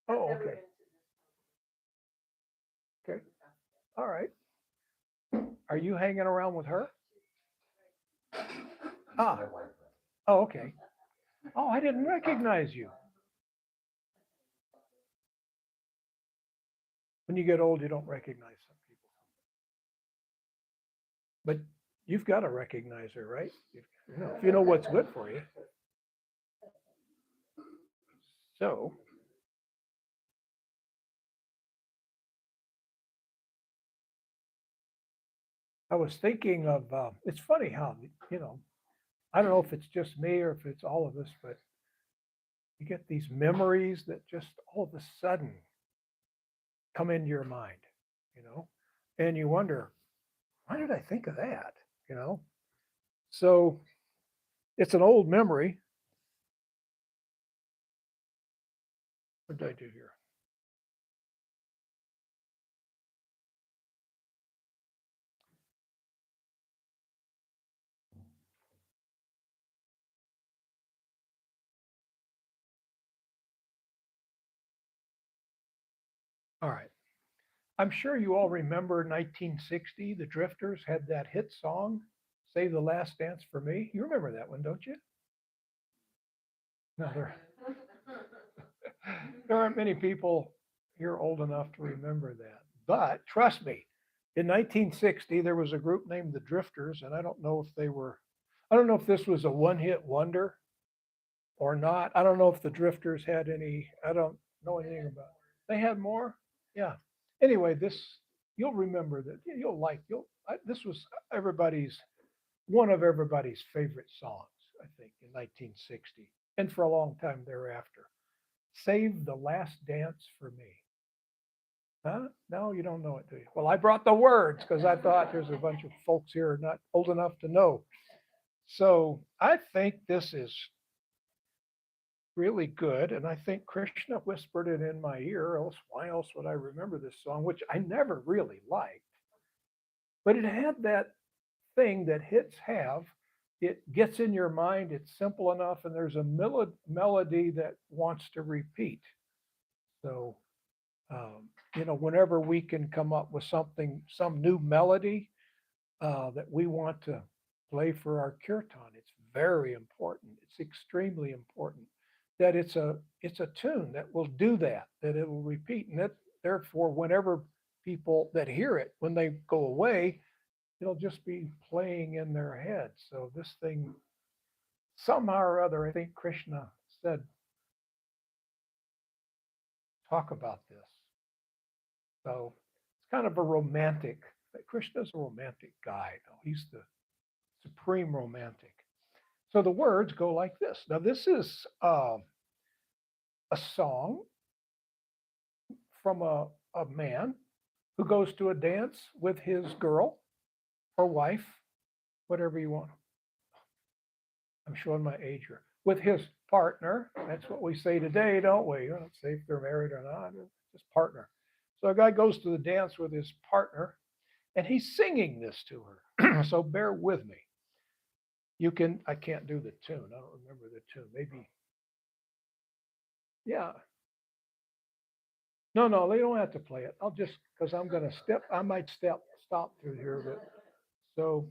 Oh, okay. Okay. All right. Are you hanging around with her? Ah. Oh, okay. Oh, I didn't recognize you. When you get old, you don't recognize some people. But you've got to recognize her, right? If you know what's good for you. So I was thinking of, it's funny how, you know, I don't know if it's just me or if it's all of us, but you get these memories that just all of a sudden come into your mind, you know, and you wonder, why did I think of that? You know, so it's an old memory. What did I do here? All right. I'm sure you all remember 1960, the Drifters had that hit song, Save the Last Dance for Me. You remember that one, don't you? No, there aren't many people here old enough to remember that. But trust me, in 1960, there was a group named the Drifters, and I don't know if this was a one hit wonder or not. I don't know if the Drifters had any, I don't know anything about it. They had more? Yeah. Anyway, you'll remember that. This was everybody's, one of everybody's favorite songs, I think, in 1960, and for a long time thereafter. Save the Last Dance for Me. Huh? No, you don't know it, do you? Well, I brought the words because I thought there's a bunch of folks here not old enough to know. So I think this is really good. And I think Krishna whispered it in my ear. Else, why else would I remember this song, which I never really liked? But it had that thing that hits have. It gets in your mind. It's simple enough, and there's a melody that wants to repeat. So, whenever we can come up with something, some new melody that we want to play for our kirtan, it's very important. It's extremely important that it's a tune that will do that, that it will repeat, and that therefore, whenever people that hear it, when they go away, it'll just be playing in their head. So this thing, somehow or other, I think Krishna said, talk about this. So it's kind of a romantic. Krishna's a romantic guy, though. He's the supreme romantic. So the words go like this. Now, this is a song from a man who goes to a dance with his girl or wife, whatever you want. I'm showing my age here. With his partner. That's what we say today, don't we? You don't say if they're married or not. Just partner. So a guy goes to the dance with his partner, and he's singing this to her. So bear with me. I can't do the tune. I don't remember the tune. Maybe, yeah. No, no, they don't have to play it. I'll just, because I might stop through here. But so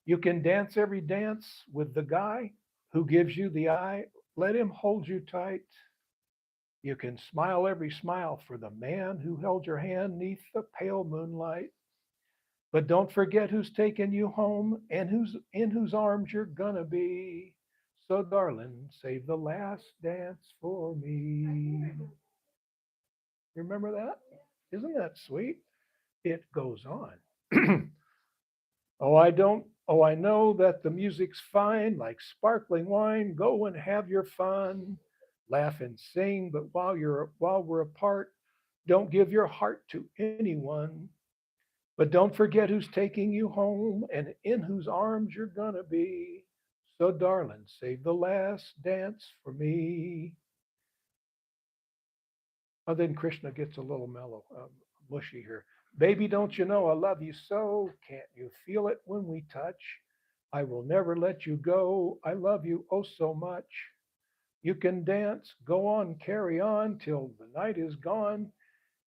you can dance every dance with the guy who gives you the eye. Let him hold you tight. You can smile every smile for the man who held your hand neath the pale moonlight. But don't forget who's taking you home and who's in whose arms you're gonna be. So, darling, save the last dance for me. You remember that? Isn't that sweet? It goes on. Oh, I know that the music's fine, like sparkling wine. Go and have your fun. Laugh and sing, but while we're apart, don't give your heart to anyone. But don't forget who's taking you home and in whose arms you're gonna be. So, darling, save the last dance for me. Oh, then Krishna gets a little mellow, mushy here. Baby, don't you know I love you so? Can't you feel it when we touch? I will never let you go. I love you oh so much. You can dance, go on, carry on till the night is gone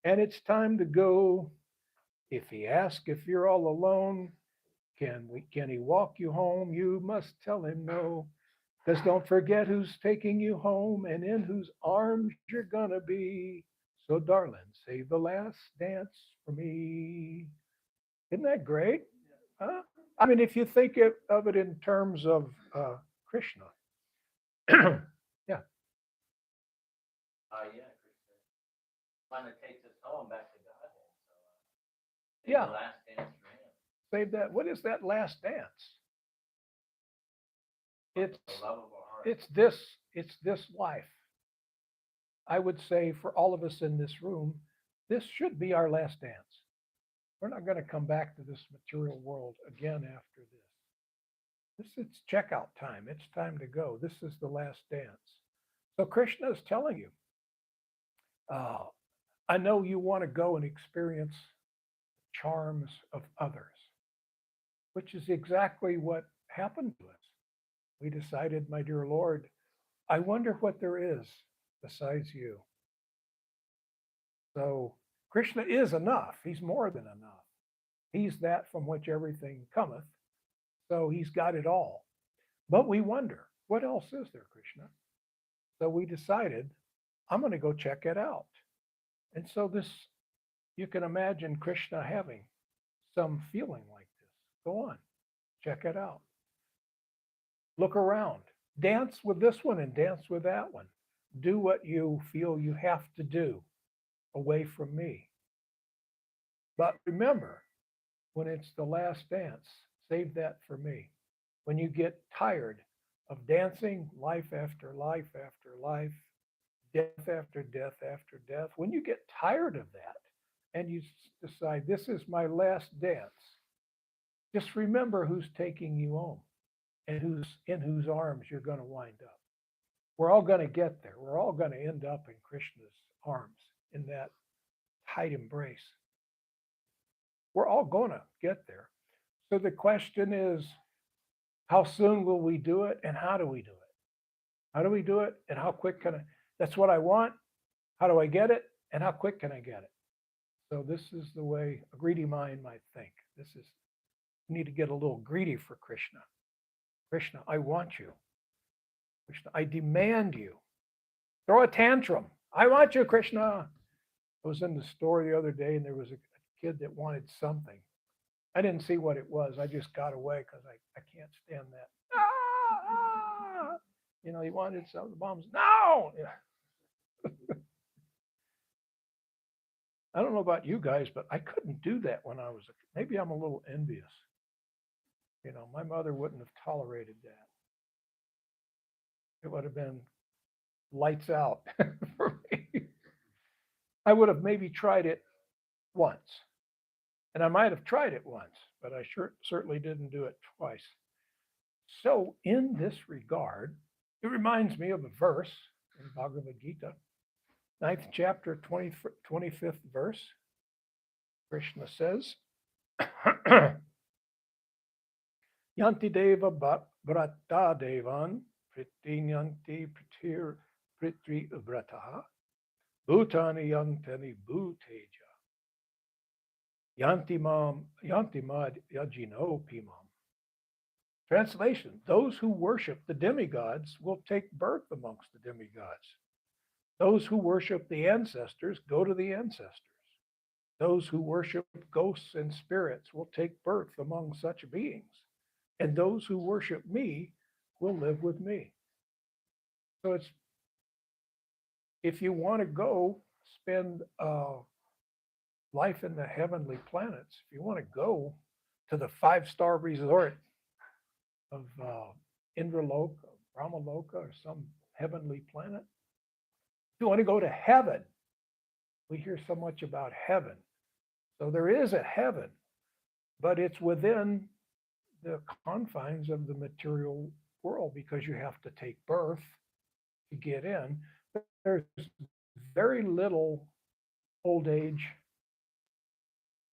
and it's time to go. If he asks if you're all alone, can he walk you home? You must tell him no. Because don't forget who's taking you home and in whose arms you're gonna be. So darling, save the last dance for me. Isn't that great? Huh? I mean, if you think of it in terms of Krishna, yeah, Yeah, Krishna kind of takes us home back to Godhead. So maybe yeah, the last dance for him, save that. What is that last dance? It's the love of our heart. it's this life. I would say for all of us in this room, this should be our last dance. We're not going to come back to this material world again after this. It's checkout time. It's time to go. This is the last dance. So Krishna is telling you, uh, I know you want to go and experience charms of others, which is exactly what happened to us. We decided, my dear Lord, I wonder what there is besides you. So Krishna is enough. He's more than enough. He's that from which everything cometh. So he's got it all. But we wonder, what else is there, Krishna? So we decided, I'm going to go check it out. And so this, you can imagine Krishna having some feeling like this. Go on, check it out. Look around. Dance with this one and dance with that one. Do what you feel you have to do away from me. But remember, when it's the last dance, save that for me. When you get tired of dancing life after life after life, death after death after death, when you get tired of that and you decide this is my last dance, just remember who's taking you home and who's in whose arms you're going to wind up. We're all going to get there. We're all going to end up in Krishna's arms in that tight embrace. We're all going to get there. So the question is, how soon will we do it and how do we do it? How do we do it and how quick can I? That's what I want. How do I get it and how quick can I get it? So this is the way a greedy mind might think. This is, you need to get a little greedy for Krishna. Krishna, I want you. Krishna, I demand you. Throw a tantrum. I want you, Krishna. I was in the store the other day and there was a kid that wanted something. I didn't see what it was. I just got away because I can't stand that. Ah! He wanted some of the bombs. No! I don't know about you guys, but I couldn't do that when I was maybe I'm a little envious. My mother wouldn't have tolerated that. It would have been lights out for me. I would have maybe tried it once, and I might have tried it once, but I certainly didn't do it twice. So, in this regard, it reminds me of a verse in Bhagavad Gita, ninth chapter, 25th verse. Krishna says, Yanti Deva Brata Devan Pritinyanti Pritri Brataha Bhutani Yantani Bhuteja Yanti Mad Yajino Pimam. Translation: those who worship the demigods will take birth amongst the demigods. Those who worship the ancestors go to the ancestors. Those who worship ghosts and spirits will take birth among such beings. And those who worship me will live with me. So it's, if you want to go spend life in the heavenly planets, if you want to go to the 5-star resort of Indraloka, Brahmaloka, or some heavenly planet, if you want to go to heaven, we hear so much about heaven. So there is a heaven, but it's within the confines of the material world because you have to take birth to get in. There's very little old age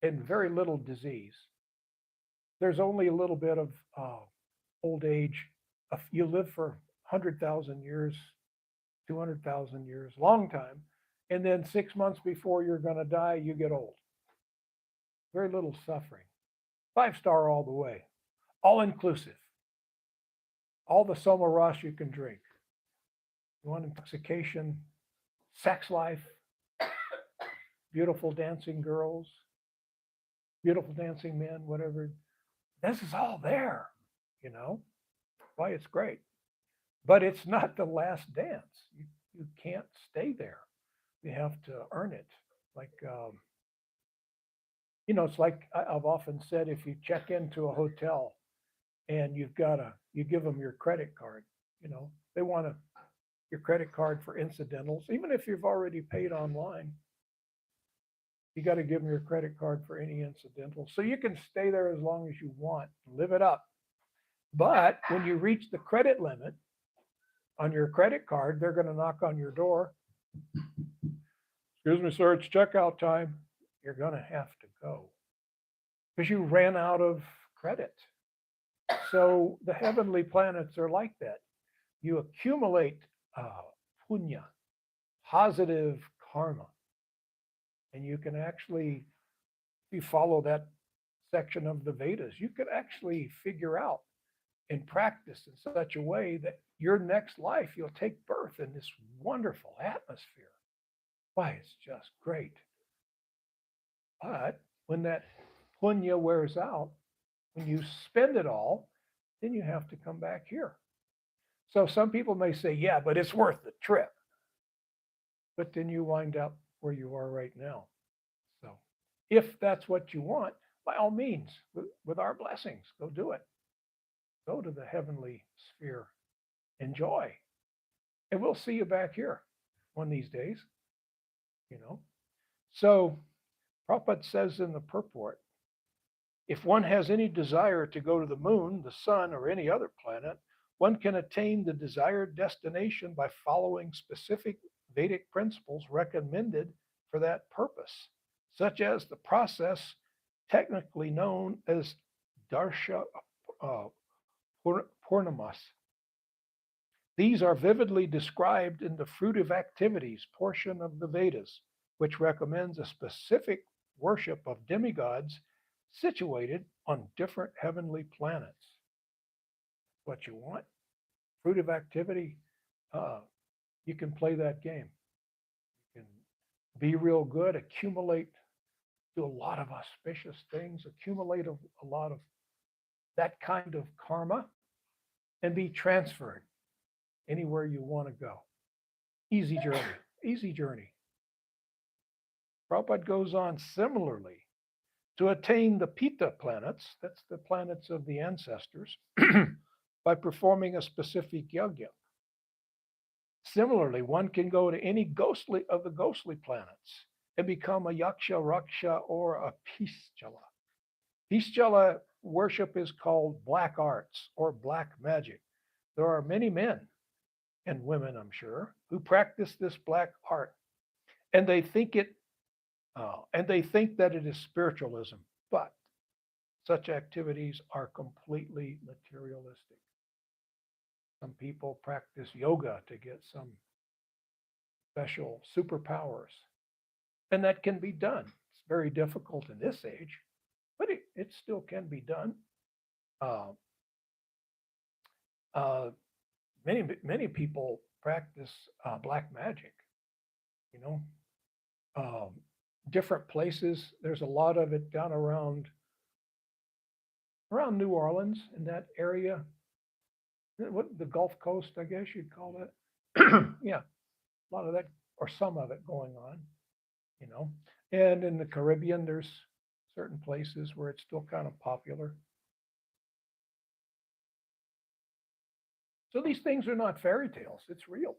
and very little disease. There's only a little bit of old age. You live for 100,000 years 200,000 years, long time. And then 6 months before you're going to die, you get old. Very little suffering. 5-star all the way, all inclusive. All the soma ras you can drink. You want intoxication, sex life, beautiful dancing girls, beautiful dancing men, whatever. This is all there, you know. Why it's great. But it's not the last dance. You can't stay there. You have to earn it. Like, it's like I've often said, if you check into a hotel and you give them your credit card, they want your credit card for incidentals, even if you've already paid online. You got to give them your credit card for any incidentals. So you can stay there as long as you want, live it up. But when you reach the credit limit on your credit card, they're going to knock on your door. Excuse me, sir, it's checkout time. You're going to have to go because you ran out of credit. So the heavenly planets are like that. You accumulate punya, positive karma. And you can actually, if you follow that section of the Vedas, you can actually figure out and practice in such a way that your next life, you'll take birth in this wonderful atmosphere. Why, it's just great. But when that punya wears out, when you spend it all, then you have to come back here. So some people may say, yeah, but it's worth the trip. But then you wind up where you are right now. So if that's what you want, by all means, with our blessings, go do it. Go to the heavenly sphere. Enjoy. And we'll see you back here one of these days. So Prabhupada says in the purport, if one has any desire to go to the moon, the sun, or any other planet, one can attain the desired destination by following specific Vedic principles recommended for that purpose, such as the process technically known as Darsha Purnamas. These are vividly described in the fruitive activities portion of the Vedas, which recommends a specific worship of demigods situated on different heavenly planets. What you want? Fruitive activity, you can play that game. You can be real good, accumulate, do a lot of auspicious things, accumulate a lot of that kind of karma, and be transferred anywhere you want to go. Easy journey, easy journey. Prabhupada goes on similarly to attain the Pitta planets, that's the planets of the ancestors, by performing a specific yajna. Similarly, one can go to any of the ghostly planets and become a yaksha, raksha, or a pischala. Pischala worship is called black arts or black magic. There are many men and women, I'm sure, who practice this black art, and they think that it is spiritualism, but such activities are completely materialistic. Some people practice yoga to get some special superpowers, and that can be done. It's very difficult in this age, but it still can be done. Many people practice black magic. Different places. There's a lot of it down around New Orleans, in that area. What, the Gulf Coast, I guess you'd call it. Yeah, a lot of that, or some of it going on. And in the Caribbean, there's certain places where it's still kind of popular. So these things are not fairy tales. It's real.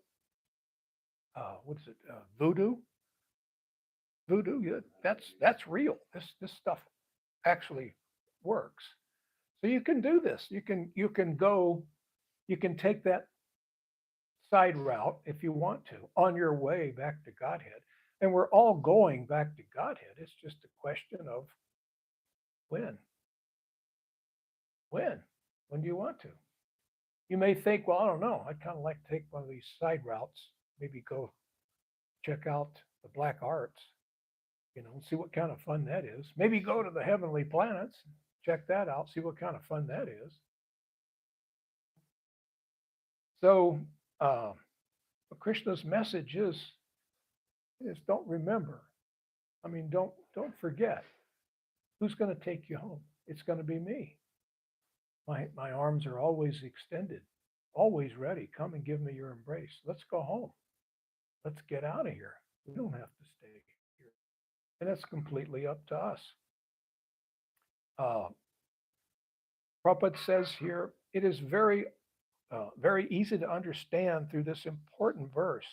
What's it? Voodoo. Voodoo. Yeah, that's real. This stuff actually works. So you can do this. You can go. You can take that side route if you want to on your way back to Godhead. And we're all going back to Godhead. It's just a question of when. When do you want to? You may think, well, I don't know. I'd kind of like to take one of these side routes, maybe go check out the black arts, see what kind of fun that is. Maybe go to the heavenly planets, check that out, see what kind of fun that is. So, uh, Krishna's message is don't remember. I mean, don't forget. Who's going to take you home? It's going to be me. My arms are always extended, always ready. Come and give me your embrace. Let's go home. Let's get out of here. We don't have to stay here. And it's completely up to us. Uh, Prabhupada says here, it is very easy to understand through this important verse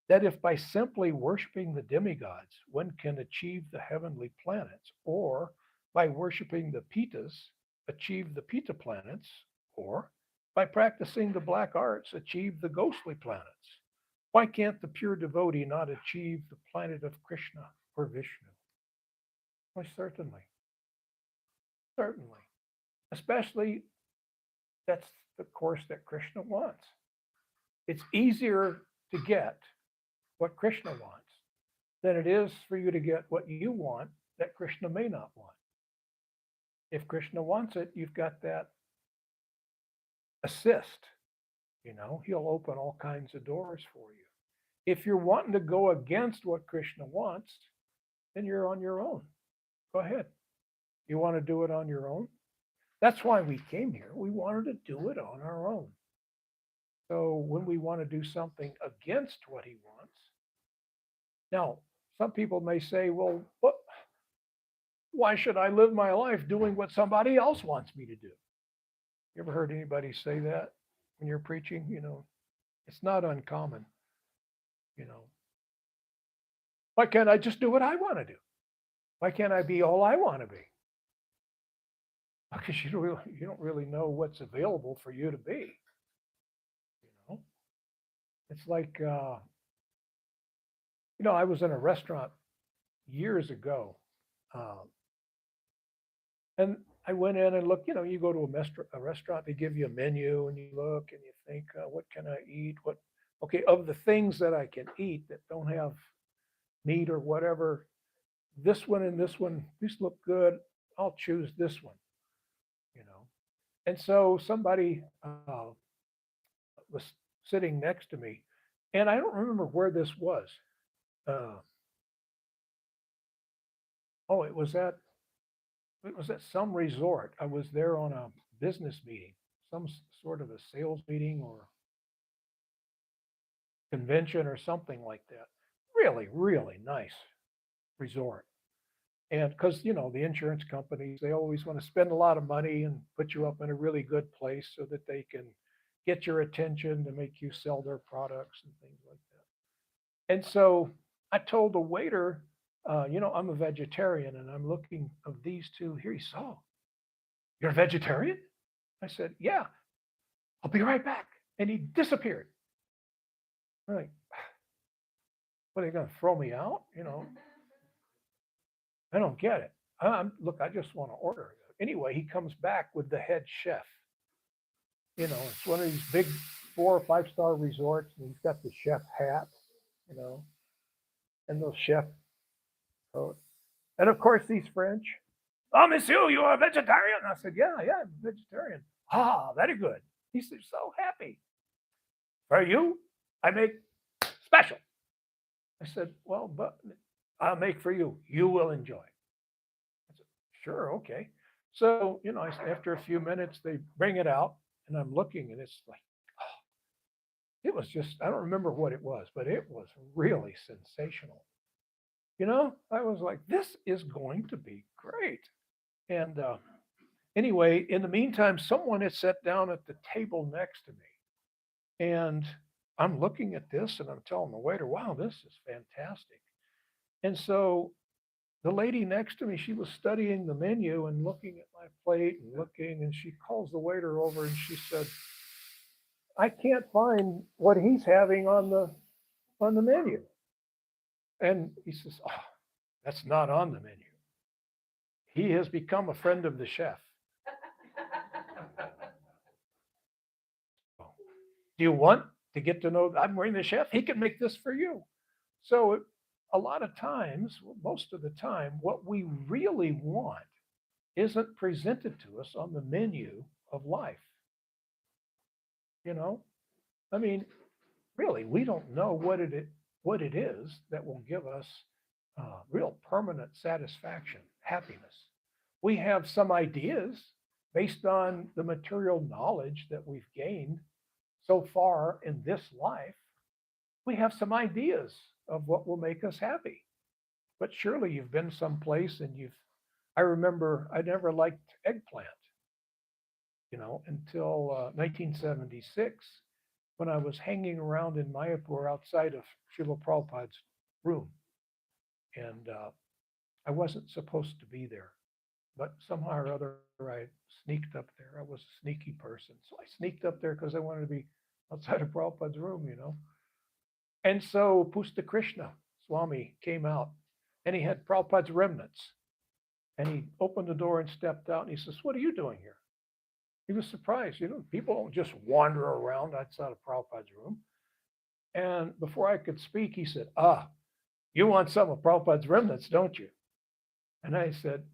that if by simply worshiping the demigods one can achieve the heavenly planets, or by worshiping the Pitas achieve the Pita planets, or by practicing the black arts achieve the ghostly planets, why can't the pure devotee not achieve the planet of Krishna or Vishnu? Why, certainly. Certainly. Especially, that's the course that Krishna wants. It's easier to get what Krishna wants than it is for you to get what you want that Krishna may not want. If Krishna wants it, you've got that assist. He'll open all kinds of doors for you. If you're wanting to go against what Krishna wants, then you're on your own. Go ahead. You want to do it on your own? That's why we came here. We wanted to do it on our own. So when we want to do something against what he wants, now, some people may say, well, why should I live my life doing what somebody else wants me to do? You ever heard anybody say that when you're preaching? It's not uncommon. Why can't I just do what I want to do? Why can't I be all I want to be? Because you don't really know what's available for you to be. It's like, I was in a restaurant years ago, and I went in and looked. You go to a restaurant, they give you a menu, and you look and you think, what can I eat? Okay, of the things that I can eat that don't have meat or whatever, this one and this one, these look good. I'll choose this one. And so somebody was sitting next to me, and I don't remember where this was. It was at some resort. I was there on a business meeting, some sort of a sales meeting or convention or something like that. Really, really nice resort. And because, the insurance companies, they always want to spend a lot of money and put you up in a really good place so that they can get your attention to make you sell their products and things like that. And so I told the waiter, I'm a vegetarian and I'm looking of these two here. He said, oh, you're a vegetarian? I said, yeah, I'll be right back. And he disappeared. I'm like, what, are they going to throw me out? I don't get it. Look, I just want to order. Anyway, he comes back with the head chef. It's one of these big 4 or 5-star resorts, and he's got the chef hat, and those chef coat. And of course, he's French. Oh, monsieur, you are a vegetarian? I said, yeah, I'm a vegetarian. Ah, very good. He said, so happy. For you, I make special. I said, well, but I'll make for you. You will enjoy. I said, sure, okay. So, after a few minutes, they bring it out, and I'm looking, and it's like, oh, it was just, I don't remember what it was, but it was really sensational. I was like, this is going to be great. And anyway, in the meantime, someone had sat down at the table next to me. And I'm looking at this and I'm telling the waiter, wow, this is fantastic. And so the lady next to me, she was studying the menu and looking at my plate and looking, and she calls the waiter over and she said, I can't find what he's having on the menu. And he says, oh, that's not on the menu. He has become a friend of the chef. Do you want to get to know, I'm wearing the chef, he can make this for you. So a lot of times, most of the time, what we really want isn't presented to us on the menu of life. You know, I mean, really, we don't know what it is that will give us real permanent satisfaction, happiness. We have some ideas based on the material knowledge that we've gained so far in this life. We have some ideas of what will make us happy. But surely you've been someplace and I remember I never liked eggplant, until 1976 when I was hanging around in Mayapur outside of Srila Prabhupada's room. And I wasn't supposed to be there, but somehow or other I sneaked up there. I was a sneaky person. So I sneaked up there because I wanted to be outside of Prabhupada's room. And so Pusta Krishna Swami came out and he had Prabhupada's remnants. And he opened the door and stepped out and he says, "What are you doing here?" He was surprised. People don't just wander around outside of Prabhupada's room. And before I could speak, he said, "You want some of Prabhupada's remnants, don't you?" And I said,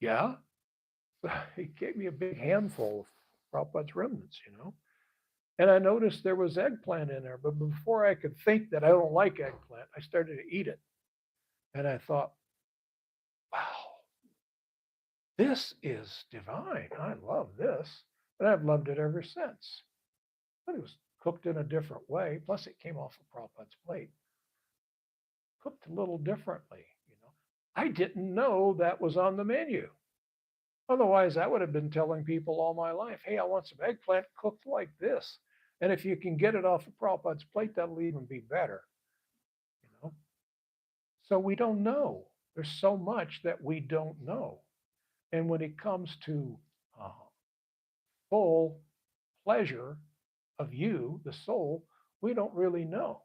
"Yeah." So he gave me a big handful of Prabhupada's remnants. And I noticed there was eggplant in there. But before I could think that I don't like eggplant, I started to eat it. And I thought, wow, this is divine. I love this. And I've loved it ever since. But it was cooked in a different way. Plus, it came off of Prabhupada's plate, cooked a little differently. I didn't know that was on the menu. Otherwise, I would have been telling people all my life, "Hey, I want some eggplant cooked like this. And if you can get it off of Prabhupada's plate, that'll even be better." You know. So we don't know. There's so much that we don't know. And when it comes to uh, full pleasure of you, the soul, we don't really know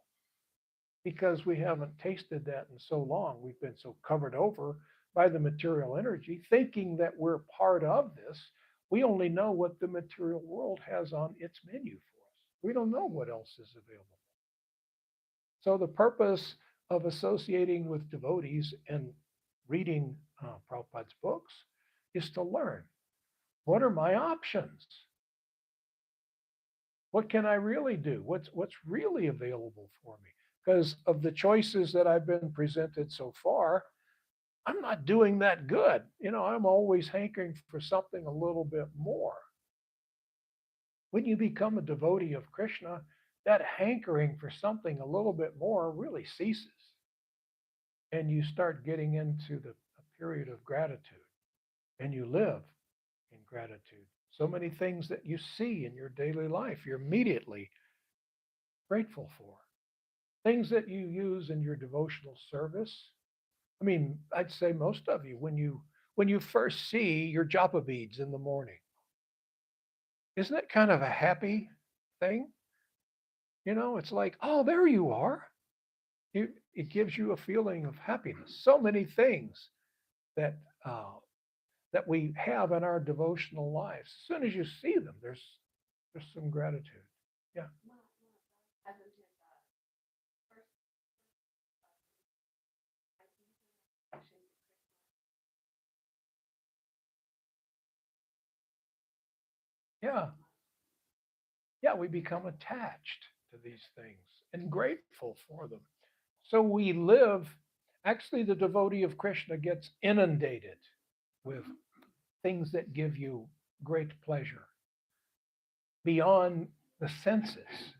because we haven't tasted that in so long. We've been so covered over by the material energy, thinking that we're part of this. We only know what the material world has on its menu for us. We don't know what else is available. So the purpose of associating with devotees and reading Prabhupada's books is to learn, what are my options? What can I really do? What's really available for me? Because of the choices that I've been presented so far, I'm not doing that good. I'm always hankering for something a little bit more. When you become a devotee of Krishna, that hankering for something a little bit more really ceases. And you start getting into a period of gratitude and you live in gratitude. So many things that you see in your daily life, you're immediately grateful for. Things that you use in your devotional service. I mean, I'd say most of you, when you first see your japa beads in the morning, isn't that kind of a happy thing? It's like, oh, there you are. It gives you a feeling of happiness. So many things that uh, that we have in our devotional lives. As soon as you see them, there's some gratitude. Yeah. Yeah. Yeah, we become attached to these things and grateful for them. So we live, actually, the devotee of Krishna gets inundated with things that give you great pleasure beyond the senses.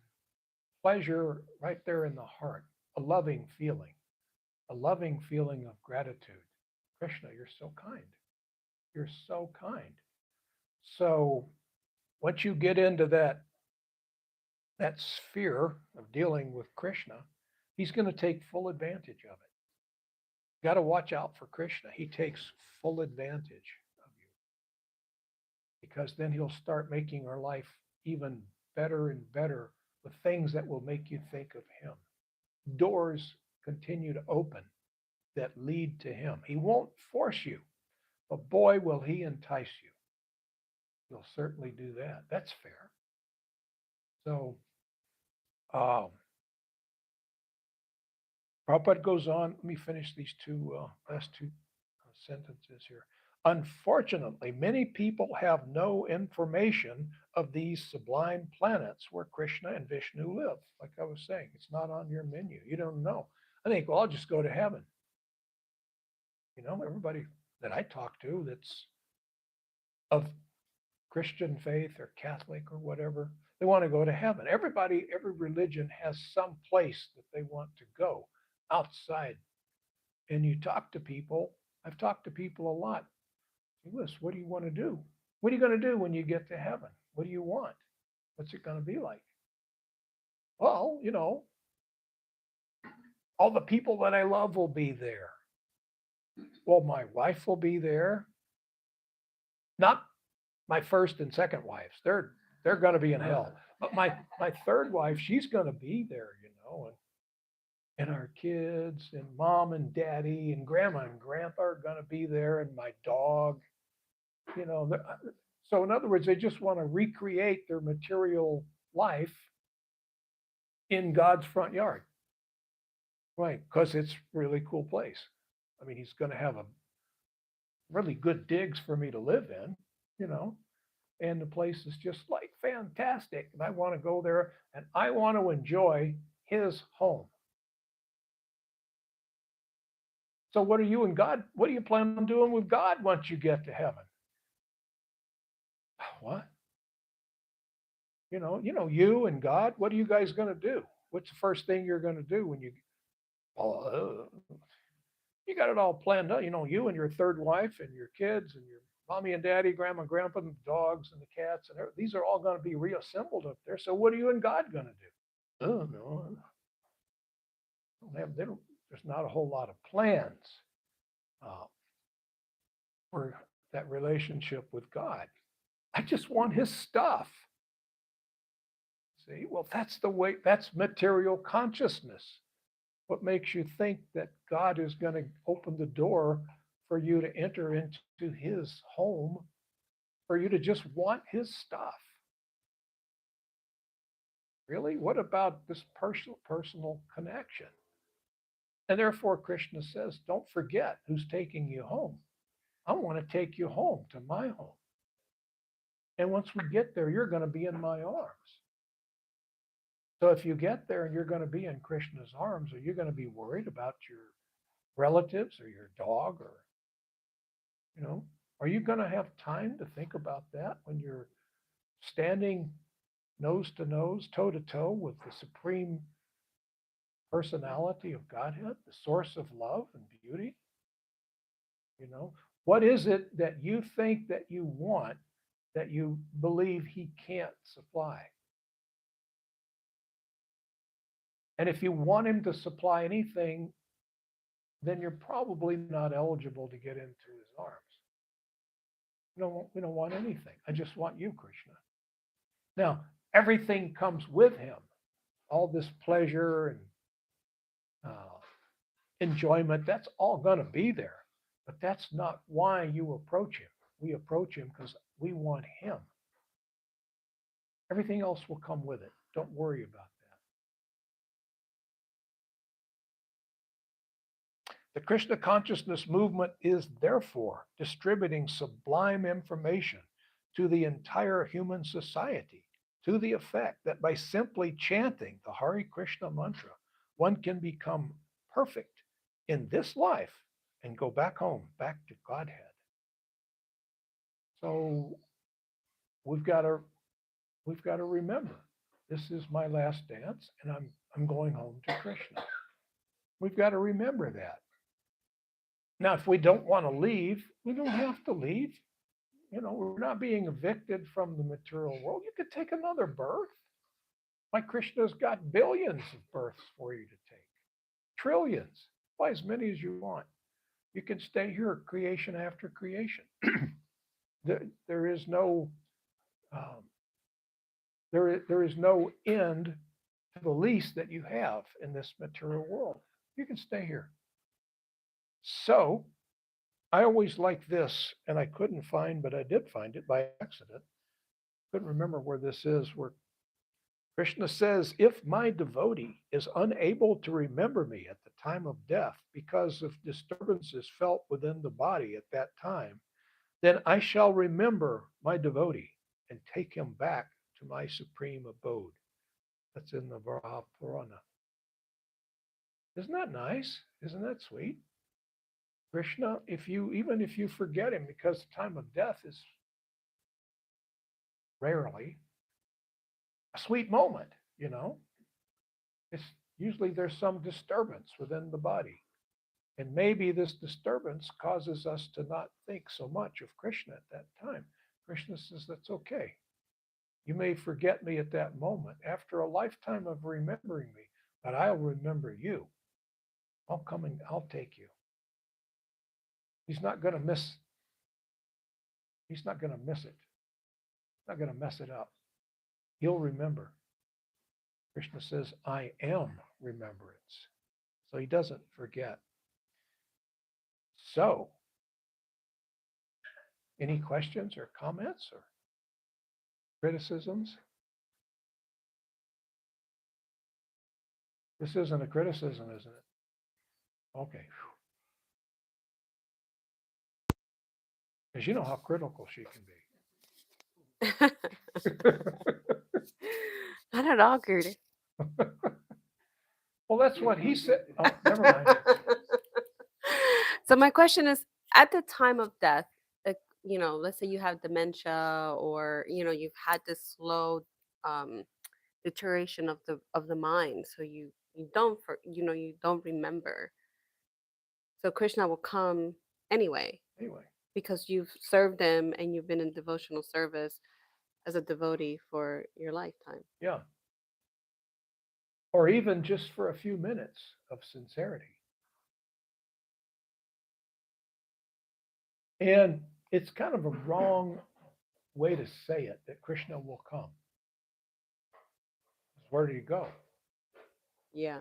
Pleasure right there in the heart, a loving feeling of gratitude. Krishna, you're so kind. You're so kind. So once you get into that sphere of dealing with Krishna, he's going to take full advantage of it. Got to watch out for Krishna. He takes full advantage of you because then he'll start making our life even better and better with things that will make you think of him. Doors continue to open that lead to him. He won't force you, but boy, will he entice you. He'll certainly do that. That's fair. So Um, Prabhupada goes on. Let me finish these last two sentences here. Unfortunately, many people have no information of these sublime planets where Krishna and Vishnu live. Like I was saying, it's not on your menu. You don't know. I think, well, I'll just go to heaven. Everybody that I talk to that's of Christian faith or Catholic or whatever, they want to go to heaven. Every religion has some place that they want to go outside. And you talk to people, I've talked to people a lot. Listen, what do you want to do? What are you going to do when you get to heaven? What do you want? What's it going to be like? Well, all the people that I love will be there. Well, my wife will be there. Not my first and second wives. They're going to be in hell. But my third wife, she's going to be there, and our kids and mom and daddy and grandma and grandpa are going to be there, and my dog, you know. So in other words, they just want to recreate their material life in God's front yard, right? Because it's a really cool place. I mean, he's going to have a really good digs for me to live in, you know, and the place is just like fantastic. And I want to go there and I want to enjoy his home. So what are you and God? What do you plan on doing with God once you get to heaven? What? You and God, what are you guys going to do? What's the first thing you're going to do when you, well, you got it all planned out, you and your third wife and your kids and your mommy and daddy, grandma, grandpa, and the dogs and the cats, and these are all going to be reassembled up there. So what are you and God going to do? Oh, no, there's not a whole lot of plans uh, for that relationship with God. I just want his stuff. See, well, that's material consciousness. What makes you think that God is going to open the door for you to enter into his home, for you to just want his stuff? Really? What about this personal connection? And therefore, Krishna says, don't forget who's taking you home. I want to take you home to my home. And once we get there, you're going to be in my arms. So if you get there and you're going to be in Krishna's arms, are you going to be worried about your relatives or your dog, or, are you going to have time to think about that when you're standing nose to nose, toe to toe with the supreme personality of Godhead, the source of love and beauty? What is it that you think that you want that you believe he can't supply? And if you want him to supply anything, then you're probably not eligible to get into his arms. We don't want anything. I just want you, Krishna. Now, everything comes with him. All this pleasure and enjoyment, that's all going to be there. But that's not why you approach him. We approach him because we want him. Everything else will come with it. Don't worry about that. The Krishna consciousness movement is therefore distributing sublime information to the entire human society, to the effect that by simply chanting the Hare Krishna mantra, one can become perfect in this life and go back home, back to Godhead. So we've got to remember, this is my last dance, and I'm going home to Krishna. We've got to remember that. Now, if we don't want to leave, we don't have to leave. We're not being evicted from the material world. You could take another birth. My Krishna's got billions of births for you to take, trillions, buy as many as you want. You can stay here, creation after creation. There is no there is no end to the lease that you have in this material world. You can stay here. So I always like this, and I couldn't find, but I did find it by accident. Couldn't remember where this is, where Krishna says, if my devotee is unable to remember me at the time of death because of disturbances felt within the body at that time, then I shall remember my devotee and take him back to my supreme abode. That's in the Varaha Purana. Isn't that nice? Isn't that sweet? Krishna, even if you forget him, because the time of death is rarely a sweet moment, you know. It's usually there's some disturbance within the body. And maybe this disturbance causes us to not think so much of Krishna at that time. Krishna says, that's okay. You may forget me at that moment after a lifetime of remembering me, but I'll remember you. I'll come and I'll take you. He's not going to miss. He's not going to miss it. He's not going to mess it up. He'll remember. Krishna says, I am remembrance. So he doesn't forget. So, any questions or comments or criticisms? This isn't a criticism, isn't it? Okay. Because you know how critical she can be. Not at all, Guru. Well, that's what he said. Oh, never mind. So my question is, at the time of death, let's say you have dementia, or you've had this slow um, deterioration of the mind, so you don't remember. So Krishna will come anyway Anyway, because you've served him and you've been in devotional service as a devotee for your lifetime. yeah. Or even just for a few minutes of sincerity. And it's kind of a wrong way to say it that Krishna will come. Where did he go? Yeah.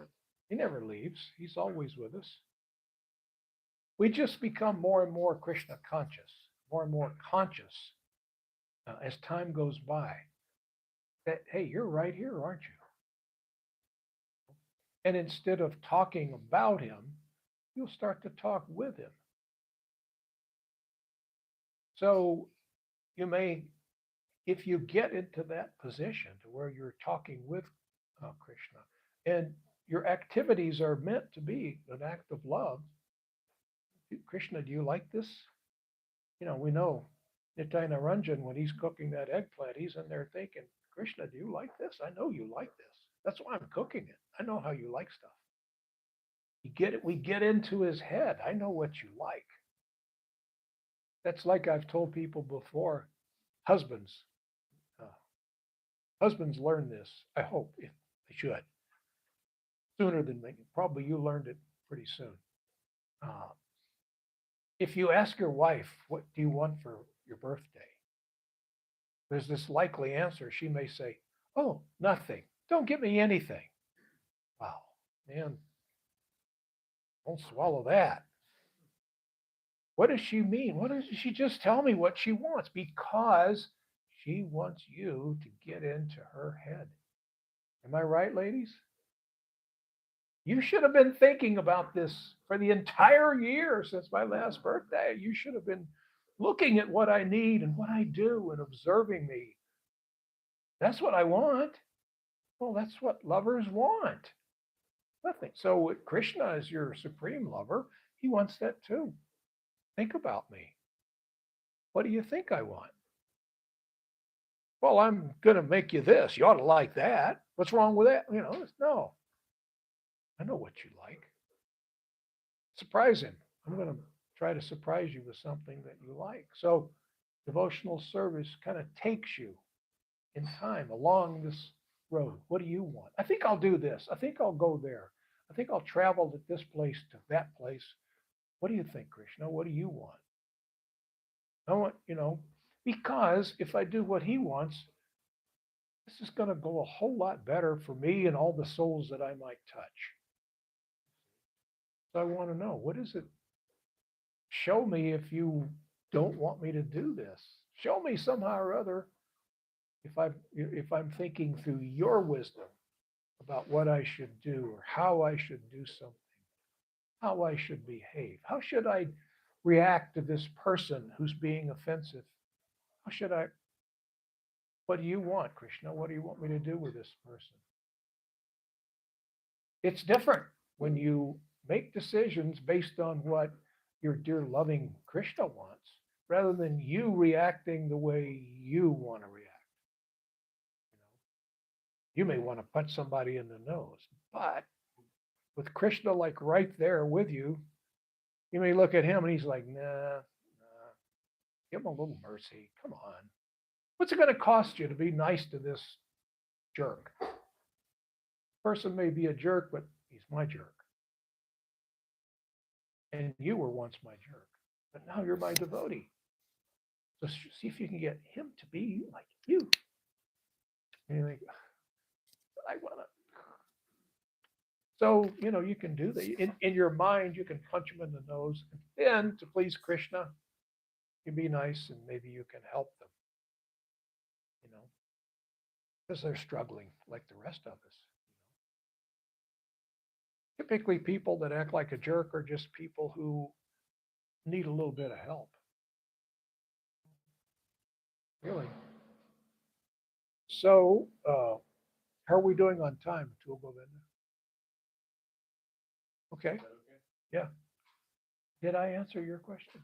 He never leaves. He's always with us. We just become more and more Krishna conscious, more and more conscious as time goes by. That, hey, you're right here, aren't you? And instead of talking about him, you'll start to talk with him. So you may, if you get into that position to where you're talking with Krishna, and your activities are meant to be an act of love. Krishna, do you like this? We know Nitai Naranjan, when he's cooking that eggplant, he's in there thinking, Krishna, do you like this? I know you like this. That's why I'm cooking it. I know how you like stuff. We get into his head. I know what you like. That's like I've told people before, husbands. Husbands learn this, I hope, if they should, sooner than me. Probably you learned it pretty soon. If you ask your wife, what do you want for your birthday? There's this likely answer. She may say, oh, nothing. Don't give me anything. Wow, man, don't swallow that. What does she mean? What does she just tell me what she wants? Because she wants you to get into her head. Am I right, ladies? You should have been thinking about this for the entire year since my last birthday. You should have been looking at what I need and what I do and observing me. That's what I want. Well, that's what lovers want. Nothing. So Krishna is your supreme lover. He wants that too. Think about me. What do you think I want? Well, I'm going to make you this. You ought to like that. What's wrong with that? No. I know what you like. Surprise him. I'm going to try to surprise you with something that you like. So devotional service kind of takes you in time along this road. What do you want? I think I'll do this. I think I'll go there. I think I'll travel to this place to that place. What do you think, Krishna? What do you want? I want, because if I do what he wants, this is going to go a whole lot better for me and all the souls that I might touch. So I want to know, what is it? Show me if you don't want me to do this. Show me somehow or other if I'm thinking through your wisdom about what I should do or how I should do something, how I should behave, how should I react to this person who's being offensive? How should I, what do you want, Krishna? What do you want me to do with this person? It's different when you make decisions based on what your dear loving Krishna wants rather than you reacting the way you want to react. You may want to punch somebody in the nose, but with Krishna like right there with you, you may look at him and he's like, nah, give him a little mercy. Come on. What's it going to cost you to be nice to this jerk? Person may be a jerk, but he's my jerk. And you were once my jerk, but now you're my devotee. So see if you can get him to be like you. And you think, I want to. So, you can do that. In your mind, you can punch him in the nose. And then to please Krishna, you be nice and maybe you can help them, because they're struggling like the rest of us. Typically, people that act like a jerk are just people who need a little bit of help. Really. So, how are we doing on time, Atul Govinda? Okay. Is that okay? Yeah. Did I answer your question? Okay.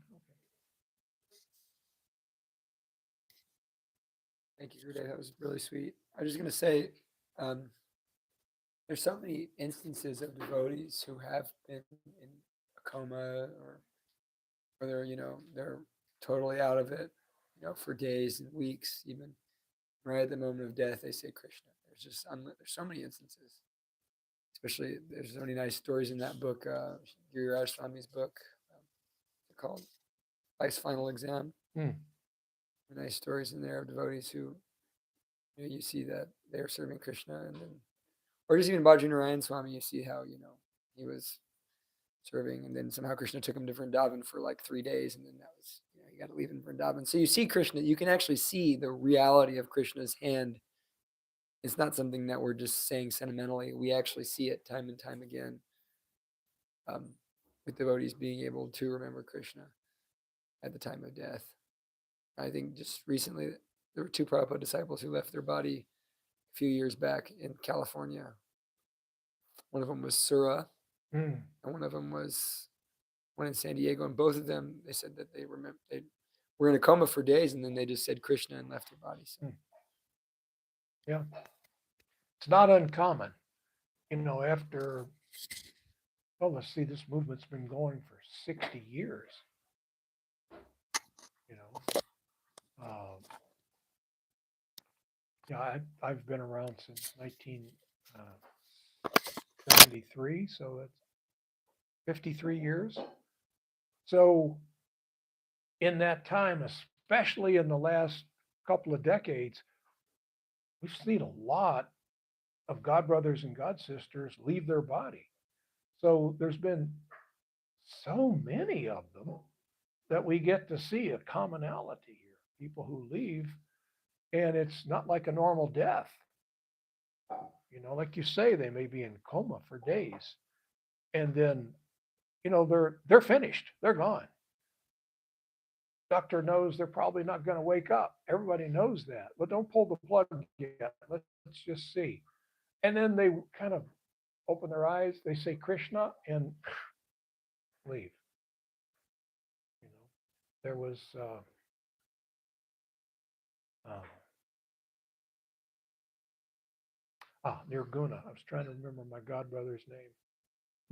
Thank you, Gurudev. That was really sweet. I was just going to say, um, there's so many instances of devotees who have been in a coma or they're totally out of it, for days and weeks, even right at the moment of death, they say Krishna. There's so many instances. Especially, there's so many nice stories in that book, Giriraj Swami's book, called Life's Final Exam. Nice stories in there of devotees who, you see that they're serving Krishna, and then, or just even Bhajan Narayan Swami, you see how he was serving, and then somehow Krishna took him to Vrindavan for like 3 days, and then that was you got to leave in Vrindavan. So you see Krishna, you can actually see the reality of Krishna's hand. It's not something that we're just saying sentimentally. We actually see it time and time again, with devotees being able to remember Krishna at the time of death. I think just recently there were 2 Prabhupada disciples who left their body a few years back in California. One of them was Sura, and one of them was one in San Diego. And both of them, they said that they were in a coma for days, and then they just said Krishna and left their bodies. So. Yeah. It's not uncommon, after, let's see, this movement's been going for 60 years. Yeah, I've been around since 1973, so that's 53 years. So in that time, especially in the last couple of decades, we've seen a lot of God brothers and God sisters leave their body. So there's been so many of them that we get to see a commonality here. People who leave, and it's not like a normal death. Like you say, they may be in coma for days, and then, they're finished. They're gone. Doctor knows they're probably not going to wake up. Everybody knows that, but don't pull the plug yet. Let's just see. And then they kind of open their eyes. They say Krishna and leave. There was Nirguna. I was trying to remember my godbrother's name.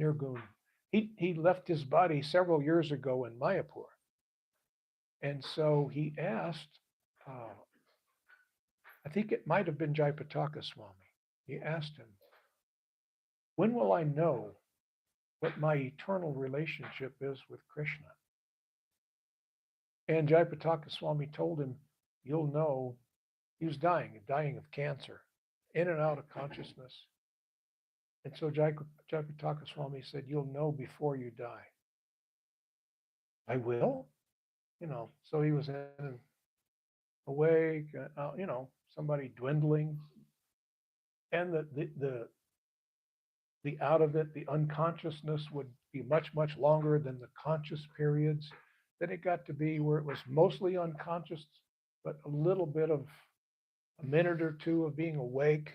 Nirguna. He left his body several years ago in Mayapur. And so he asked, I think it might have been Jaipataka Swami. He asked him, when will I know what my eternal relationship is with Krishna? And Jaipataka Swami told him, you'll know. He was dying of cancer, in and out of consciousness. And so Jaipataka Swami said, you'll know before you die. I will? So he was in awake, somebody dwindling, and the out of it, the unconsciousness would be much, much longer than the conscious periods. Then it got to be where it was mostly unconscious, but a little bit of a minute or two of being awake.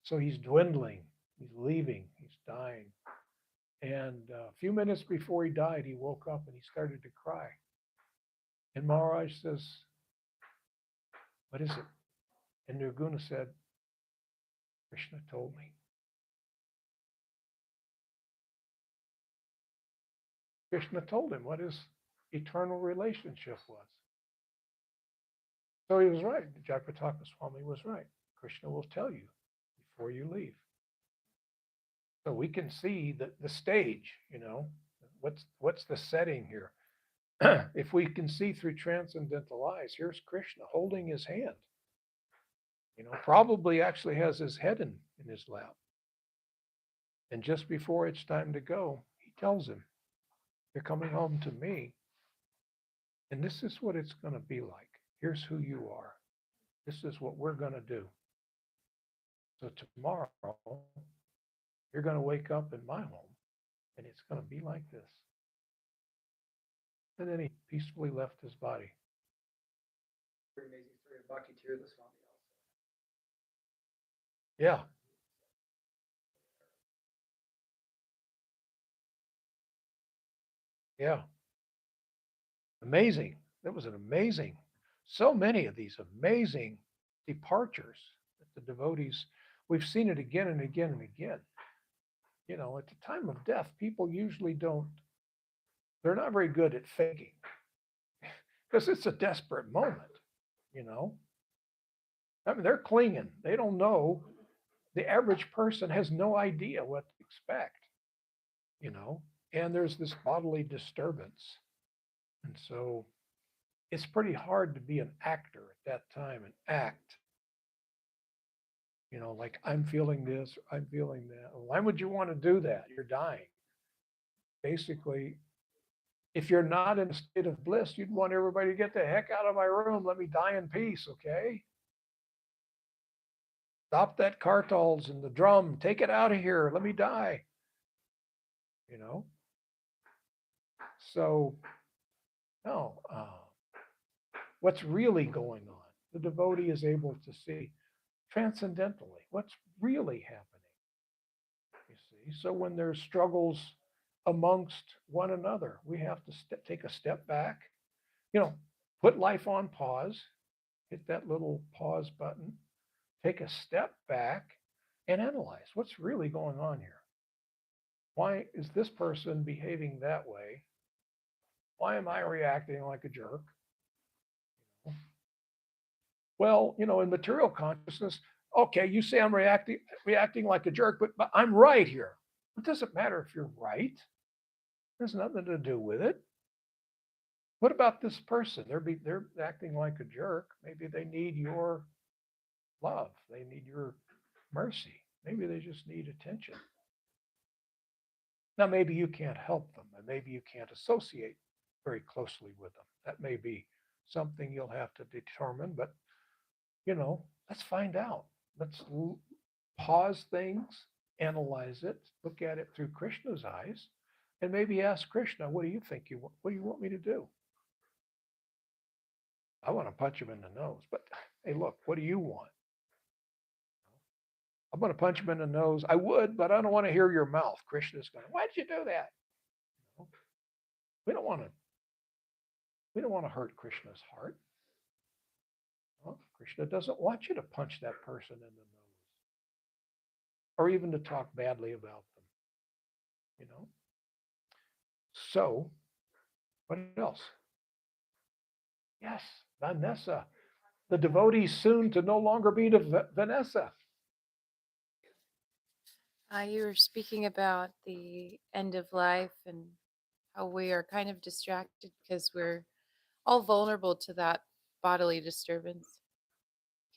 So he's dwindling, he's leaving, he's dying. And a few minutes before he died, he woke up and he started to cry. And Maharaj says, "What is it?" And Nirguna said, "Krishna told me." Krishna told him what his eternal relationship was. So he was right. Jagrataka Swami was right. Krishna will tell you before you leave. So we can see the stage, what's the setting here? If we can see through transcendental eyes, here's Krishna holding his hand. Probably actually has his head in his lap. And just before it's time to go, he tells him, "You're coming home to me. And this is what it's going to be like. Here's who you are. This is what we're going to do. So tomorrow, you're going to wake up in my home, and it's going to be like this." And then he peacefully left his body. Very amazing story of Bhakti Tirtha Swami also. Yeah. Yeah. Amazing. That was an amazing, so many of these amazing departures that the devotees, we've seen it again and again and again. At the time of death, people usually they're not very good at faking because it's a desperate moment, I mean, they're clinging. They don't know. The average person has no idea what to expect, and there's this bodily disturbance. And so it's pretty hard to be an actor at that time and act, like I'm feeling this, I'm feeling that. Why would you want to do that? You're dying. Basically, if you're not in a state of bliss, you'd want everybody to get the heck out of my room. Let me die in peace, okay? Stop that kartals and the drum. Take it out of here. Let me die. So, no. What's really going on? The devotee is able to see transcendentally what's really happening. You see, so when there's struggles amongst one another, we have to take a step back, put life on pause, hit that little pause button, take a step back and analyze what's really going on here. Why is this person behaving that way? Why am I reacting like a jerk? Well, in material consciousness, okay, you say I'm reacting like a jerk, but I'm right here. It doesn't matter if you're right. There's nothing to do with it. What about this person? They're acting like a jerk. Maybe they need your love. They need your mercy. Maybe they just need attention. Now, maybe you can't help them, and maybe you can't associate very closely with them. That may be something you'll have to determine, but let's find out. Let's pause things, analyze it, look at it through Krishna's eyes, and maybe ask Krishna, "What do you think you want? What do you want me to do?" I want to punch him in the nose, but hey, look, what do you want? I'm going to punch him in the nose. I would, but I don't want to hear your mouth. Krishna's going, "Why'd you do that?" We don't want to hurt Krishna's heart. Well, Krishna doesn't want you to punch that person in the nose or even to talk badly about them. So, what else? Yes, Vanessa, the devotee soon to no longer be Vanessa. You were speaking about the end of life and how we are kind of distracted because we're all vulnerable to that bodily disturbance.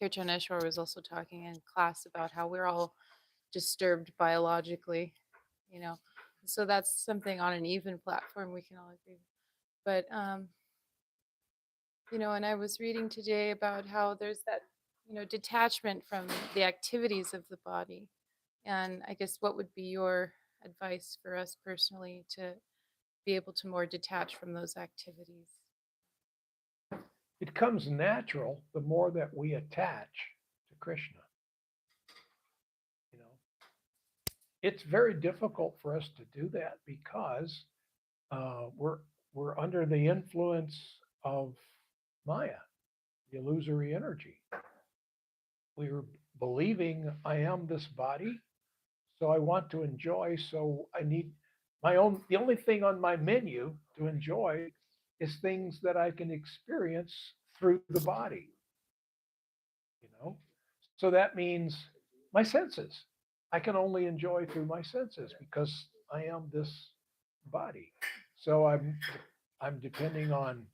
Kirtaneshwar was also talking in class about how we're all disturbed biologically, you know. So that's something on an even platform we can all agree with. But and I was reading today about how there's that, detachment from the activities of the body. And I guess what would be your advice for us personally to be able to more detach from those activities? It comes natural the more that we attach to Krishna. You know, it's very difficult for us to do that because we're under the influence of Maya, the illusory energy. We're believing I am this body, so I want to enjoy. So I need the only thing on my menu to enjoy is things that I can experience through the body. You know, so that means my senses. I can only enjoy through my senses because I am this body. So I'm depending on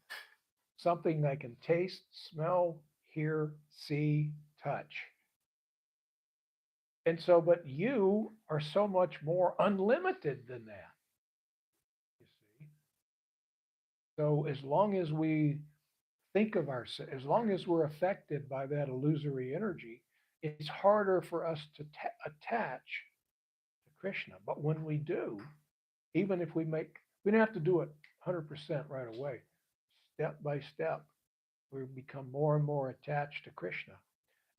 something I can taste, smell, hear, see, touch. And so, but you are so much more unlimited than that, you see. So as long as we think of ourselves, as long as we're affected by that illusory energy, it's harder for us to attach to Krishna. But when we do, even if we don't have to do it 100% right away. Step by step, we become more and more attached to Krishna.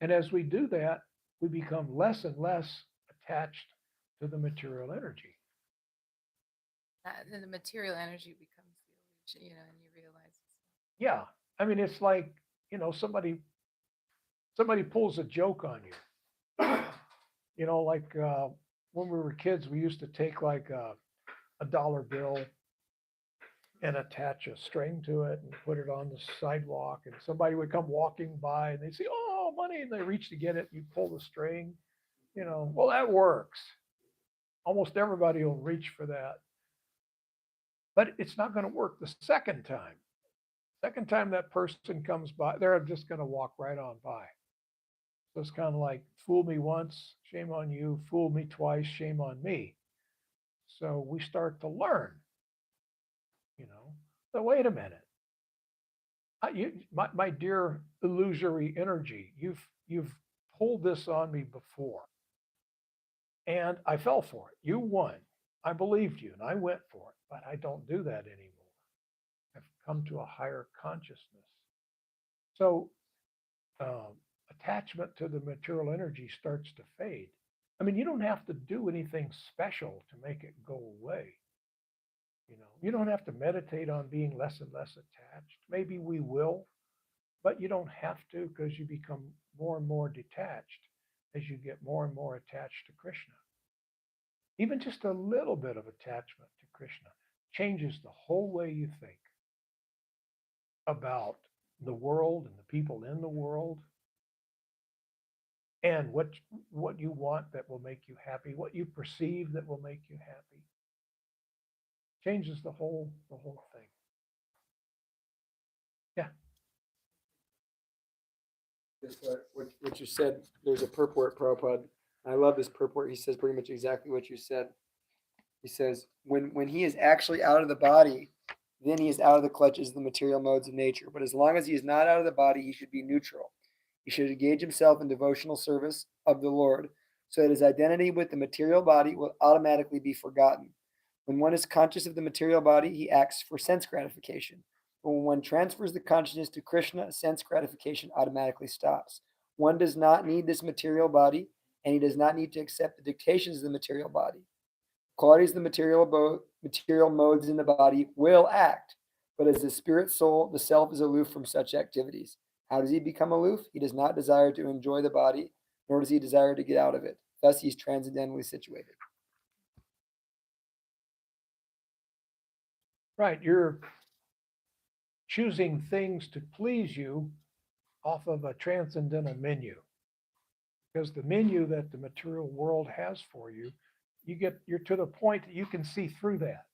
And as we do that, we become less and less attached to the material energy. Then the material energy becomes the illusion, and you realize Yeah. I mean, it's like, somebody pulls a joke on you. Like when we were kids, we used to take like a dollar bill and attach a string to it and put it on the sidewalk. And somebody would come walking by and they'd say, "Oh, money." And they reach to get it. You pull the string, well, that works. Almost everybody will reach for that. But it's not going to work the second time. Second time that person comes by, they're just going to walk right on by. So it's kind of like, fool me once, shame on you. Fool me twice, shame on me. So we start to learn, so wait a minute. My dear illusory energy, you've pulled this on me before, and I fell for it. You won. I believed you, and I went for it. But I don't do that anymore. I've come to a higher consciousness. So attachment to the material energy starts to fade. I mean, you don't have to do anything special to make it go away. You don't have to meditate on being less and less attached. Maybe we will, but you don't have to, because you become more and more detached as you get more and more attached to Krishna. Even just a little bit of attachment to Krishna changes the whole way you think about the world and the people in the world, and what you want that will make you happy, what you perceive that will make you happy. Changes the whole thing. Yeah. Just what you said, there's a purport, Prabhupada. I love this purport. He says pretty much exactly what you said. He says, when he is actually out of the body, then he is out of the clutches of the material modes of nature. But as long as he is not out of the body, he should be neutral. He should engage himself in devotional service of the Lord, so that his identity with the material body will automatically be forgotten. When one is conscious of the material body, he acts for sense gratification. But when one transfers the consciousness to Krishna, sense gratification automatically stops. One does not need this material body, and he does not need to accept the dictations of the material body. Qualities of the material modes in the body will act, but as the spirit soul, the self is aloof from such activities. How does he become aloof? He does not desire to enjoy the body, nor does he desire to get out of it. Thus, he is transcendently situated. Right. You're choosing things to please you off of a transcendental menu, because the menu that the material world has for you, you're to the point that you can see through that.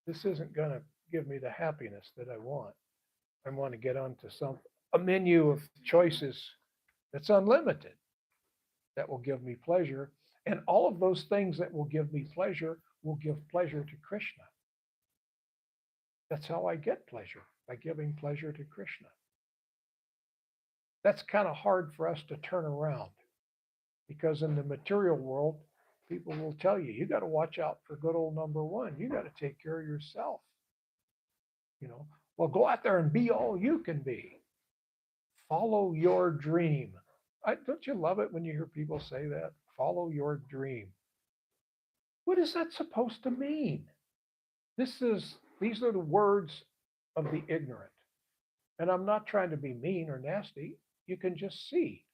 This isn't going to give me the happiness that I want. I want to get onto a menu of choices that's unlimited, that will give me pleasure. And all of those things that will give me pleasure will give pleasure to Krishna. That's how I get pleasure, by giving pleasure to Krishna. that's kind of hard for us to turn around because in the material world, people will tell you, you got to watch out for good old number one. You got to take care of yourself. You know, well, go out there and be all you can be. Follow your dream. Don't you love it when you hear people say that? Follow your dream. What is that supposed to mean? These are the words of the ignorant. And I'm not trying to be mean or nasty. You can just see.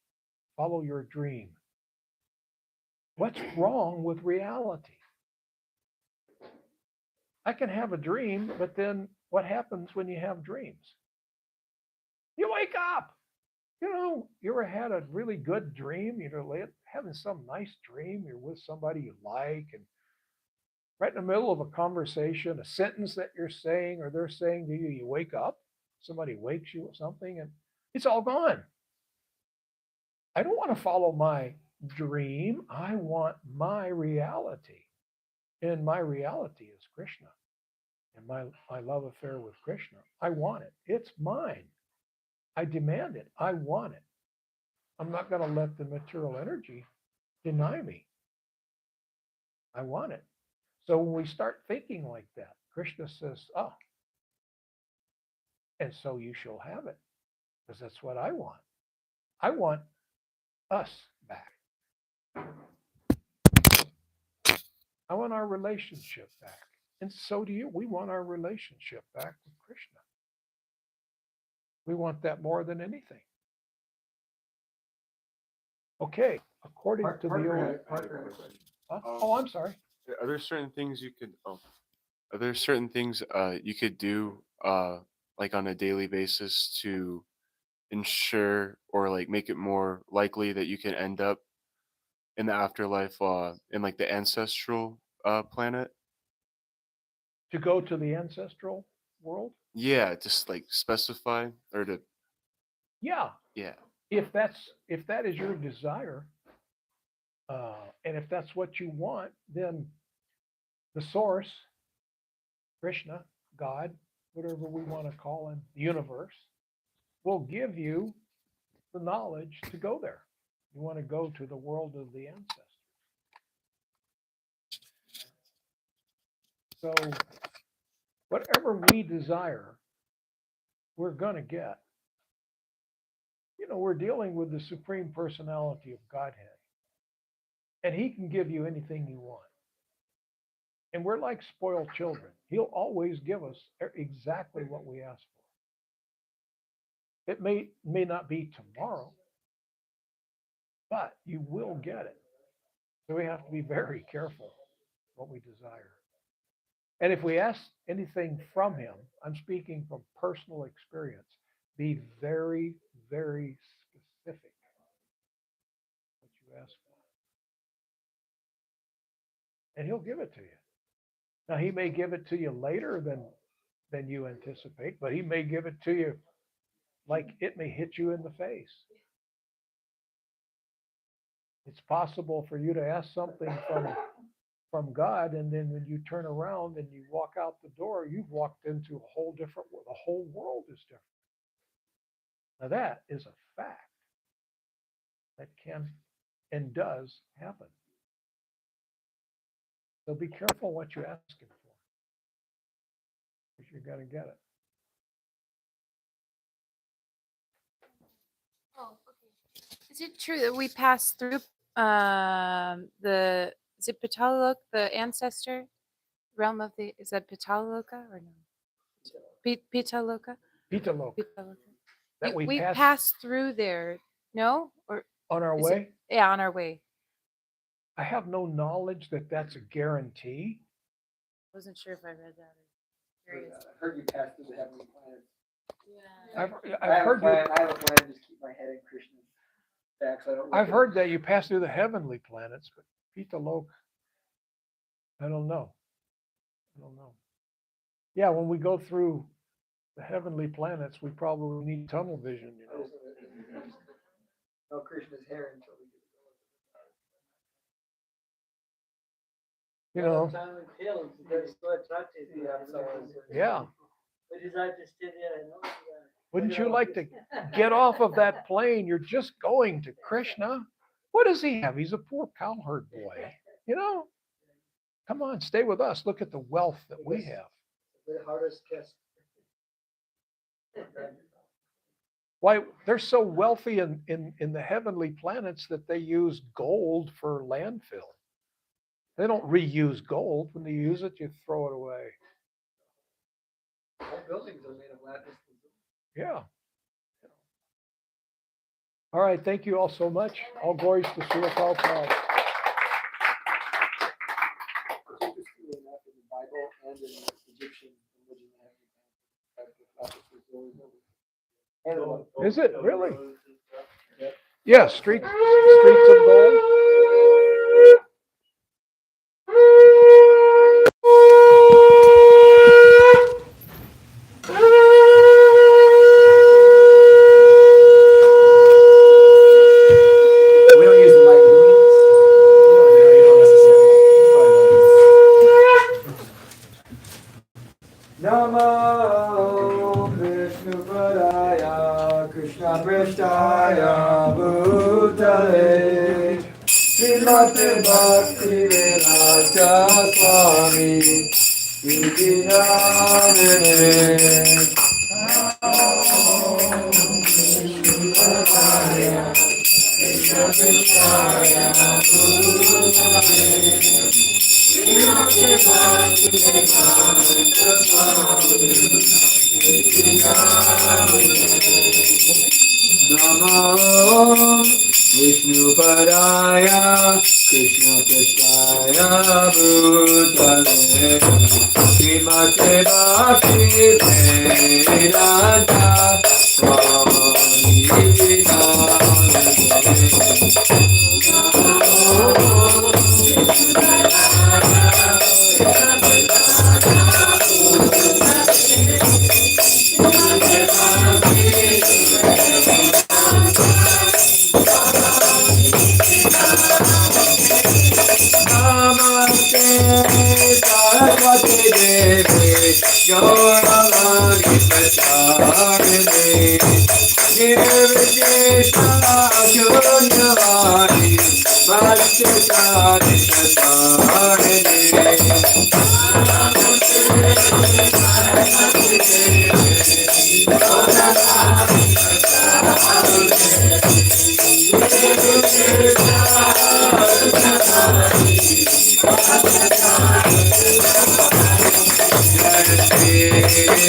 Follow your dream. What's wrong with reality? I can have a dream, but then what happens when you have dreams? You wake up. You know, you ever had a really good dream? Having some nice dream. You're with somebody you like, and right in the middle of a conversation, a sentence that you're saying or they're saying to you, you wake up. Somebody wakes you with something, and it's all gone. I don't want to follow my dream. I want my reality. And my reality is Krishna and my love affair with Krishna. I want it. It's mine. I demand it. I want it. I'm not going to let the material energy deny me. I want it. So when we start thinking like that, Krishna says, oh, and so you shall have it, because that's what I want. I want us back. I want our relationship back. And so do you. We want our relationship back with Krishna. We want that more than anything. Okay, according to the old. Oh, I'm sorry. Are there certain things you could? Oh, are there certain things you could do like on a daily basis to ensure or like make it more likely that you can end up in the afterlife in like the ancestral planet? To go to the ancestral world? Yeah, just like specify or to Yeah. yeah. If that is your desire, and if that's what you want, then the source, Krishna, God, whatever we want to call him, the universe, will give you the knowledge to go there. You want to go to the world of the ancestors. So whatever we desire, we're going to get. You know, we're dealing with the Supreme Personality of Godhead, and he can give you anything you want. And we're like spoiled children. He'll always give us exactly what we ask for. It may not be tomorrow, but you will get it. So we have to be very careful what we desire. And if we ask anything from him, I'm speaking from personal experience, be very, very specific what you ask for. And he'll give it to you. Now he may give it to you later than you anticipate, but he may give it to you like it may hit you in the face. It's possible for you to ask something from God, and then when you turn around and you walk out the door, you've walked into a whole different world. The whole world is different. Now that is a fact that can and does happen. So be careful what you ask him for, because you're going to get it. Oh, okay. Is it true that we pass through the is it Pitalok, the ancestor realm of the is that Pitaloka or no? Pitaloka? Pitaloka, Pitaloka. that we We pass pass through there, no? Or on our is it- way. yeah, on our way. I have no knowledge that that's a guarantee. Wasn't sure if I read that or curious. I heard you pass through the heavenly planets. Yeah. I've heard I have a plan to just keep my head in Krishna's back, so I don't. I've heard that you pass through the heavenly planets, but Pitaloka, I don't know. Yeah, when we go through the heavenly planets, we probably need tunnel vision, you know. No Krishna's hair until we get You know, Time and feelings, that's so attractive. yeah. We desire to stay there, you know. Wouldn't you like to get off of that plane? You're just going to Krishna. What does he have? He's a poor cowherd boy. You know, come on, stay with us. Look at the wealth that we have. Why, they're so wealthy in the heavenly planets that they use gold for landfill. They don't reuse gold. When you use it, you throw it away. All buildings are made of lapis lazuli. Yeah. All right. Thank you all so much. All glories to Srila Prabhupada. It's interesting enough in the Bible and in the Egyptian religion, they have lapis lazuli. Is it really? Yeah, streets of gold. We don't use the mic, do we? Namo Vishnu Padaya Krishna Prishtaya Bhutale Srimate Bhakti Vedanta Swami Iti Namane Namo Vishnu Padaya Krishna Pristaya Bhutale Srimate Bhakti Vedanta Swami Namaste Saraswati Devi Gauravani Pracharine Nirvishesha Shunyavani Bhakti-sari Pracharine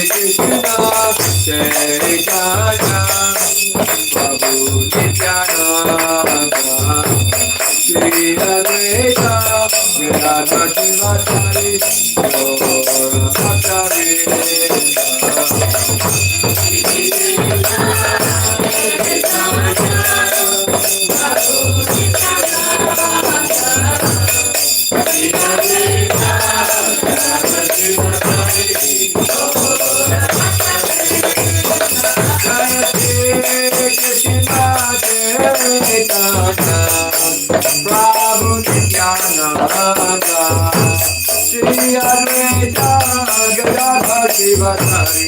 Krishna Chaitanya Prabhu Nityananda Shri Advaita Gadadhar Shivasari Gaura Prabhu Nityananda Shri Advaita Gadadhar Shivasari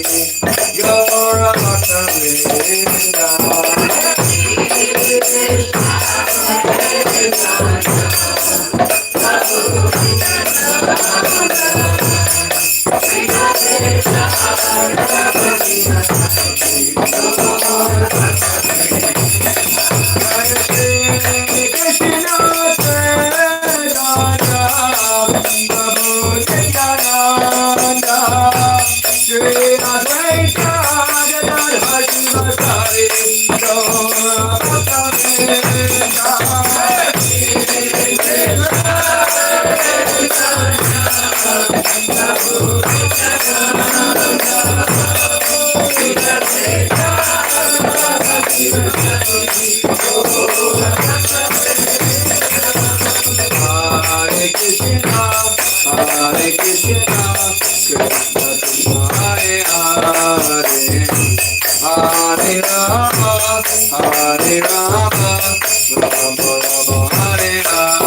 Gaura Bhaktavrinda Hare Krishna, Krishna Krishna, Hare Hare, Hare Rama, Hare Rama, Rama Rama, Hare Hare.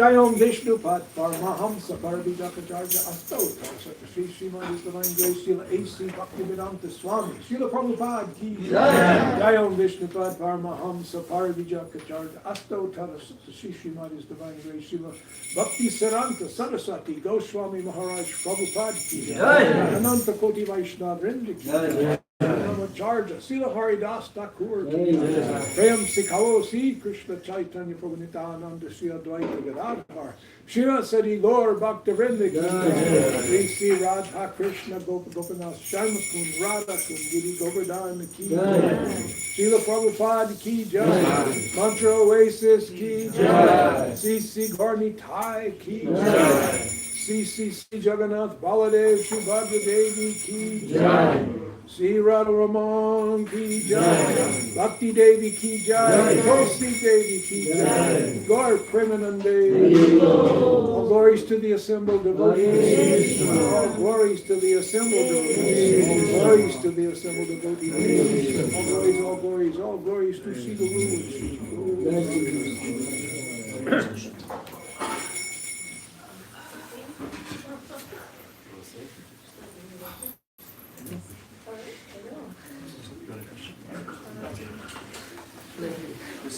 Jai Om Vishnu Pad Paramahamsa Parabhijakacharya Astota Sri Srimad His Divine Grace Srila A.C. Bhaktivedanta Swami Srila Prabhupada Ki Jai Om Vishnu Pad Paramahamsa Parabhijakacharya Astota Sri Srimad His Divine Grace Srila Bhakti Saranta Saraswati Goswami Maharaj Prabhupada Ki Ananta Koti Vaishnava Vrinda Ki Namacharya Srila Haridas Thakur Prem Sikhao Sri Krishna Chaitanya Prabhu Nityananda Sri Advaita Gadadhar Shiva Sadi Gaur Bhakta Vrinda Ki Sri Radha Krishna Gopinath Sharmakun Radha Kun Giri Govardhan Ki Srila Prabhupada Ki Jai Mantra Oasis Ki Jai C.C. Garni Thai Ki Jai C.C. Jagannath Baladev Subhadra Devi Ki Jai Sri Radha Raman Ki Jai, Bhakti Devi Ki Jai, Tulsi Devi Ki Jai, Gaur Premanande. All glories to the assembled devotees. All glories to the assembled devotees. All glories to the assembled devotees. All glories, all glories, all glories to see the rules.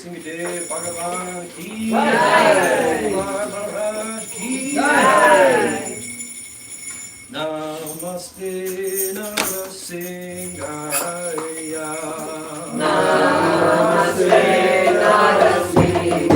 Nrsimhadev Bhagavan Ki Jai, Maharaj Ki Jai. Namaste Narasingaya. Namaste Narasingaya.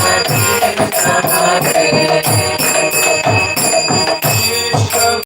Thank you.